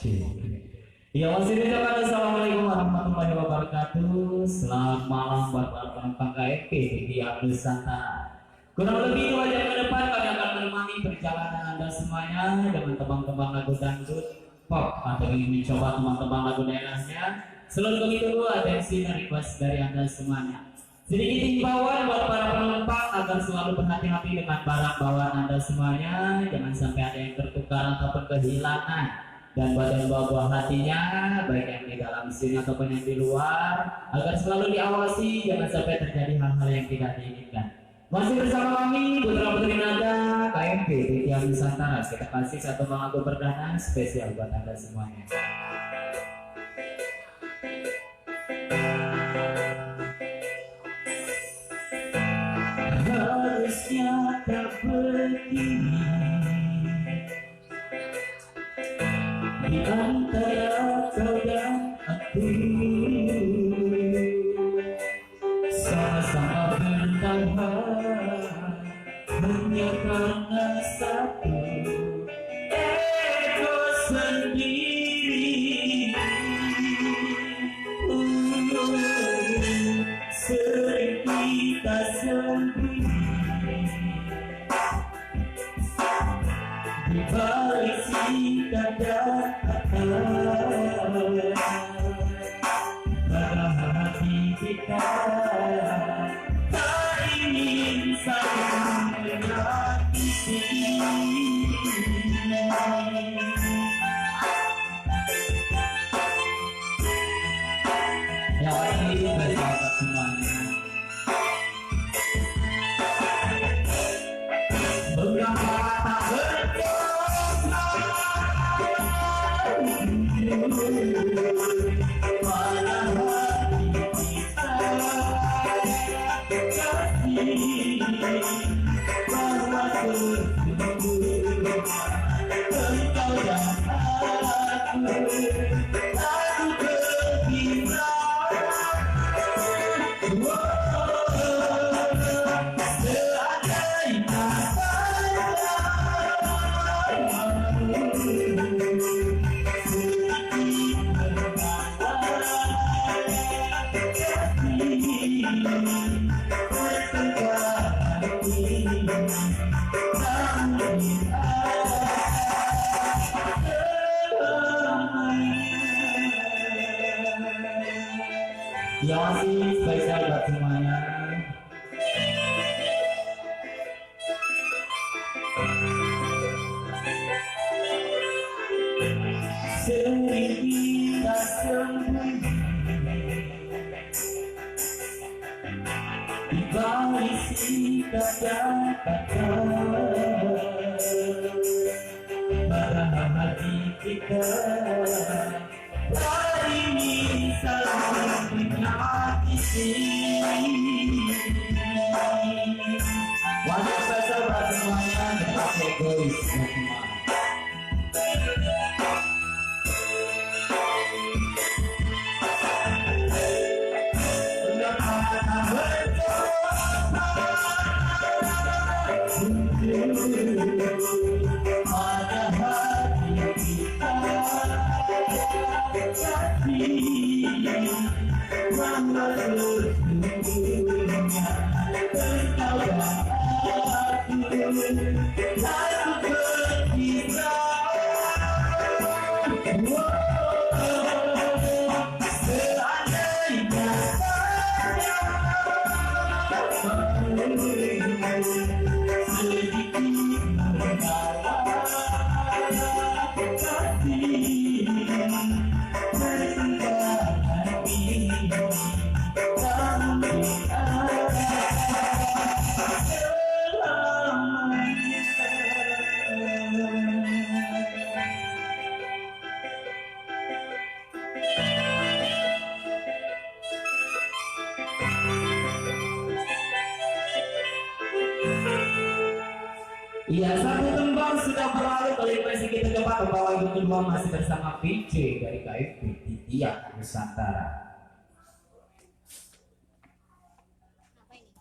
Ya masih diucapkan assalamualaikum warahmatullahi wabarakatuh. Selamat malam buat para penumpang KFP di Nusantara. Kurang lebih 2 jam ke depan kami akan menemani perjalanan Anda semuanya dengan tembang-tembang lagu dangdut pop atau ingin mencoba tembang-tembang lagu daerahnya. Selalu kami tunggu atensi dan request dari Anda semuanya. Sedikit himbauan buat para penumpang agar selalu berhati-hati dengan barang bawaan Anda semuanya. Jangan sampai ada yang tertukar ataupun kehilangan. Dan buat yang bawa buah hatinya, baik yang di dalam sini ataupun yang di luar, agar selalu diawasi, jangan sampai terjadi hal-hal yang tidak diinginkan. Masih bersama kami, Putra Putri Nada, KMP di Nusantara. Kita kasih satu lagu perdana spesial buat Anda semuanya. Harusnya tak begini di antara kau dan aku, sama-sama bertahan hanya karena satu ego sendiri. Sering kita sembunyi di balik sikap dan kata, padahal hati kita tak ingin saling menyakiti. Ya pasti bersahabat semuanya. Beberapa tak berdosa pada hati kita, kasih bahwa sesungguhnya engkau dan aku berbisa. Ya masih spesial buat semuanya. Sering kita sembunyi di balik sikap dan kata, padahal hati kita tak ingin saling menyakiti. Wajib spesial buat semuanya, tetap egois semua. Pada hati kita kasih bahwa sesungguhnya engkau dan aku berbisa. Seandainya sedikit mengalah kasih bertingkah hati kami Iya, satu tembang sudah berlalu kali presi kita coba ke bawah yang kedua masih bersama PJ dari KFP di Tiak Nusantara. Apa ini?